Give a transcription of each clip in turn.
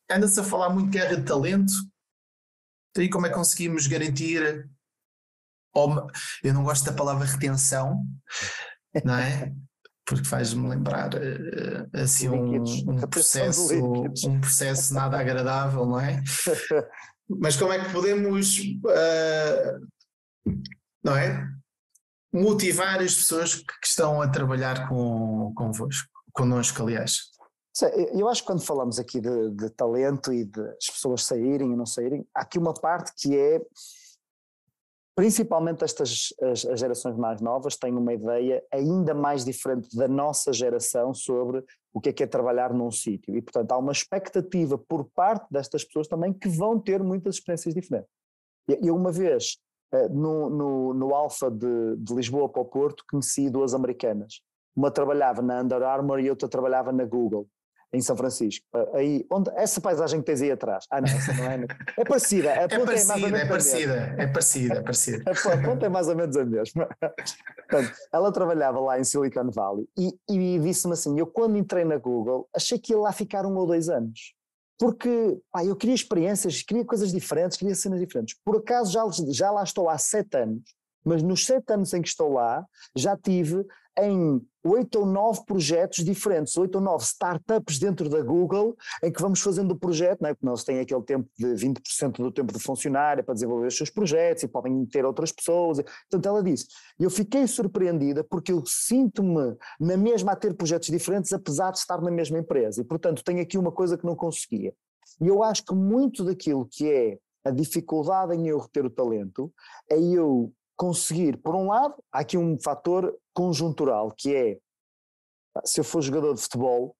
anda-se a falar muito de guerra de talento, e como é que conseguimos garantir, eu não gosto da palavra retenção, não é? Porque faz-me lembrar assim um processo nada agradável, não é? Mas como é que podemos, não é? Motivar as pessoas que estão a trabalhar connosco, aliás. Eu acho que quando falamos aqui de talento e de as pessoas saírem e não saírem, há aqui uma parte que é, principalmente as gerações mais novas têm uma ideia ainda mais diferente da nossa geração sobre o que é trabalhar num sítio, e portanto há uma expectativa por parte destas pessoas também que vão ter muitas experiências diferentes. Eu uma vez, no Alfa de Lisboa para o Porto, conheci duas americanas, uma trabalhava na Under Armour e outra trabalhava na Google, em São Francisco. Aí, essa paisagem que tens aí atrás. Não, essa não é. É parecida. É parecida. A ponta é mais ou menos a mesma. Portanto, ela trabalhava lá em Silicon Valley e disse-me assim, eu quando entrei na Google achei que ia lá ficar 1 ou 2 anos. Porque eu queria experiências, queria coisas diferentes, queria cenas diferentes. Por acaso já lá estou há 7 anos, mas nos 7 anos em que estou lá, já tive em 8 ou 9 projetos diferentes, 8 ou 9 startups dentro da Google, em que vamos fazendo o projeto, não é? Porque nós têm aquele tempo de 20% do tempo de funcionário para desenvolver os seus projetos e podem ter outras pessoas. Portanto, ela disse, eu fiquei surpreendida porque eu sinto-me na mesma a ter projetos diferentes, apesar de estar na mesma empresa. E, portanto, tenho aqui uma coisa que não conseguia. E eu acho que muito daquilo que é a dificuldade em eu reter o talento é eu conseguir, por um lado, há aqui um fator conjuntural, que é, se eu for jogador de futebol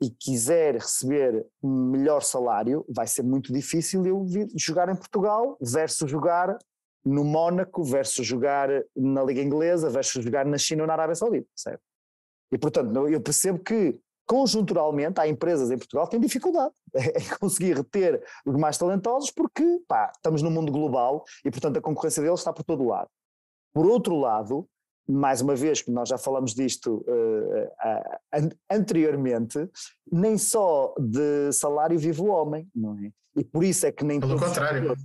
e quiser receber melhor salário, vai ser muito difícil eu jogar em Portugal versus jogar no Mónaco, versus jogar na Liga Inglesa, versus jogar na China ou na Arábia Saudita, certo? E portanto, eu percebo que conjunturalmente há empresas em Portugal que têm dificuldade em conseguir reter os mais talentosos porque estamos num mundo global e portanto a concorrência deles está por todo o lado. Por outro lado, mais uma vez que nós já falamos disto anteriormente, nem só de salário vive o homem, não é? E por isso é que nem pelo contrário.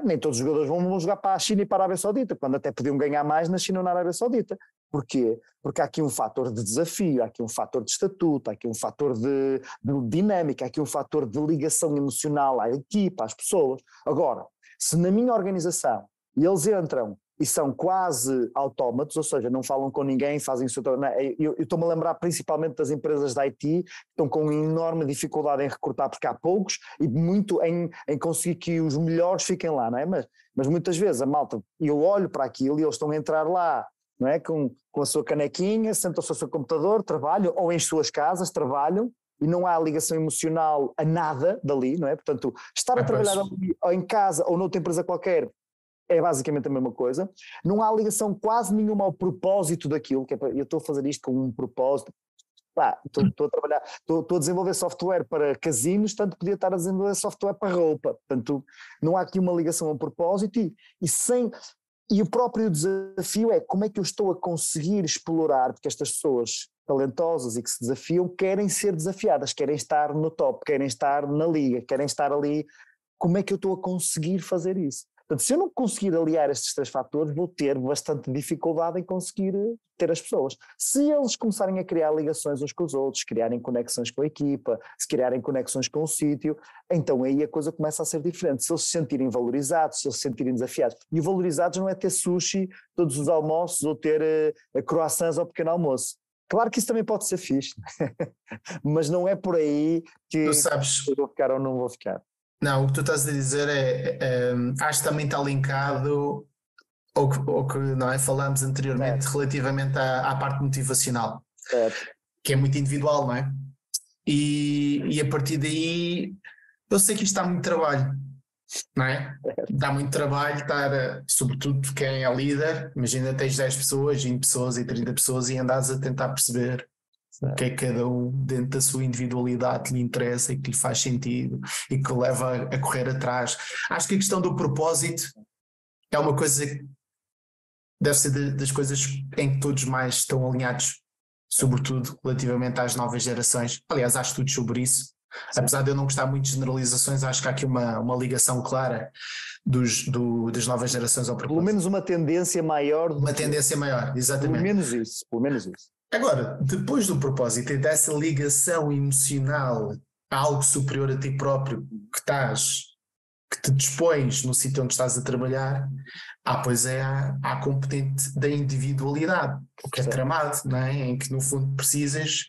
Nem todos os jogadores vão jogar para a China e para a Arábia Saudita, quando até podiam ganhar mais na China ou na Arábia Saudita. Porquê? Porque há aqui um fator de desafio, há aqui um fator de estatuto, há aqui um fator de dinâmica, há aqui um fator de ligação emocional à equipa, às pessoas. Agora, se na minha organização eles entram e são quase autómatos, ou seja, não falam com ninguém, fazem o seu trabalho. Eu estou-me a lembrar principalmente das empresas da IT, que estão com enorme dificuldade em recrutar, porque há poucos, e muito em conseguir que os melhores fiquem lá, não é? Mas muitas vezes a malta, eu olho para aquilo e eles estão a entrar lá, não é? Com a sua canequinha, sentam-se ao seu computador, trabalham, ou em suas casas trabalham, e não há ligação emocional a nada dali, não é? Portanto, estar a trabalhar ali, ou em casa ou noutra empresa qualquer, é basicamente a mesma coisa. Não há ligação quase nenhuma ao propósito daquilo, que é eu estou a fazer isto com um propósito. Estou a trabalhar, estou a desenvolver software para casinos, tanto podia estar a desenvolver software para roupa. Portanto, não há aqui uma ligação ao propósito e o próprio desafio é como é que eu estou a conseguir explorar, porque estas pessoas talentosas e que se desafiam querem ser desafiadas, querem estar no top, querem estar na liga, querem estar ali. Como é que eu estou a conseguir fazer isso? Portanto, se eu não conseguir aliar estes 3 fatores, vou ter bastante dificuldade em conseguir ter as pessoas. Se eles começarem a criar ligações uns com os outros, criarem conexões com a equipa, se criarem conexões com o sítio, então aí a coisa começa a ser diferente. Se eles se sentirem valorizados, se eles se sentirem desafiados. E o valorizados não é ter sushi todos os almoços ou ter croissants ao pequeno almoço. Claro que isso também pode ser fixe, mas não é por aí que tu sabes, eu vou ficar ou não vou ficar. Não, o que tu estás a dizer acho que também está linkado ao que não é, falamos anteriormente relativamente à parte motivacional, que é muito individual, não é? E a partir daí, eu sei que isto dá muito trabalho, não é? Dá muito trabalho estar, sobretudo quem é líder, imagina tens 10 pessoas, 20 pessoas e 30 pessoas e andas a tentar perceber o que é que cada um dentro da sua individualidade lhe interessa e que lhe faz sentido e que o leva a correr atrás. Acho que a questão do propósito é uma coisa que deve ser das coisas em que todos mais estão alinhados, sobretudo relativamente às novas gerações. Aliás, há estudos sobre isso, Apesar de eu não gostar muito de generalizações, acho que há aqui uma ligação clara das novas gerações ao propósito. Pelo menos uma tendência maior. Uma tendência maior, exatamente. Pelo menos isso. Agora, depois do propósito e dessa ligação emocional a algo superior a ti próprio que te dispões no sítio onde estás a trabalhar, pois há a componente da individualidade, o que é tramado, não é? Em que no fundo precisas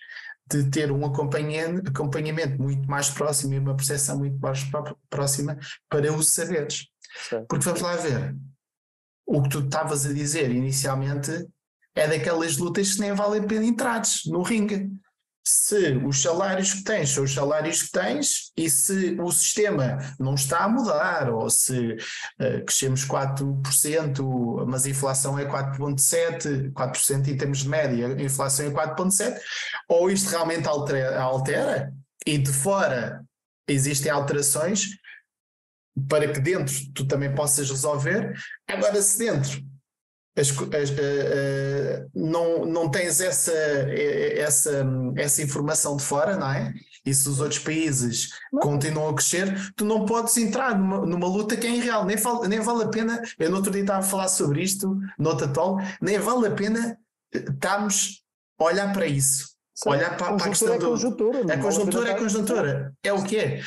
de ter um acompanhamento muito mais próximo e uma percepção muito mais próxima para o saberes. Certo. Porque vamos lá ver, o que tu estavas a dizer inicialmente é daquelas lutas que nem vale a pena entrares no ringue. Se os salários que tens são os salários que tens e se o sistema não está a mudar ou se crescemos 4%, mas a inflação é 4,7% em termos de média, a inflação é 4,7%, ou isto realmente altera e de fora existem alterações para que dentro tu também possas resolver. Agora, se dentro não tens essa informação de fora, não é? E se os outros países continuam a crescer, tu não podes entrar numa luta que é irreal. Nem vale a pena, eu no outro dia estava a falar sobre isto, nota tol, nem vale a pena estarmos a olhar para isso. Sim. Olhar para a questão conjuntura. A conjuntura é conjuntura. É o que é.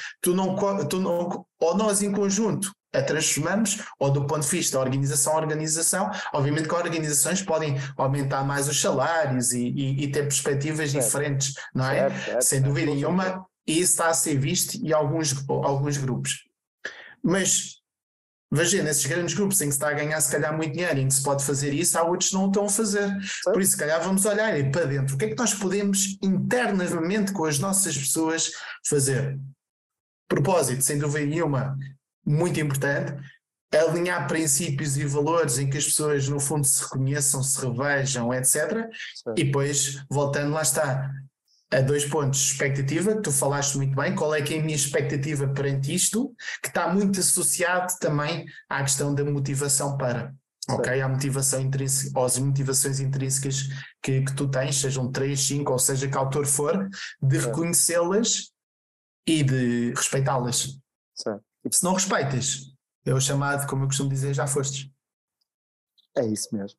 Ou nós em conjunto a transformamos, ou do ponto de vista da organização, obviamente que organizações podem aumentar mais os salários e ter perspectivas diferentes, não é? Sem dúvida nenhuma, e isso está a ser visto em alguns grupos. Mas, veja, nesses grandes grupos em que se está a ganhar se calhar muito dinheiro, em que se pode fazer isso, há outros que não o estão a fazer. Por isso, se calhar vamos olhar para dentro. O que é que nós podemos internamente com as nossas pessoas fazer? Propósito, sem dúvida nenhuma, muito importante, alinhar princípios e valores em que as pessoas no fundo se reconheçam, se revejam, etc. E depois, voltando, lá está, a 2 pontos, expectativa, que tu falaste muito bem, qual é que é a minha expectativa perante isto, que está muito associado também à questão da motivação para, ok? À motivação intrínseca, ou às motivações intrínsecas que tu tens, sejam 3, 5, ou seja que autor for, de reconhecê-las e de respeitá-las. Se não respeitas, é o chamado, como eu costumo dizer, já fostes. É isso mesmo.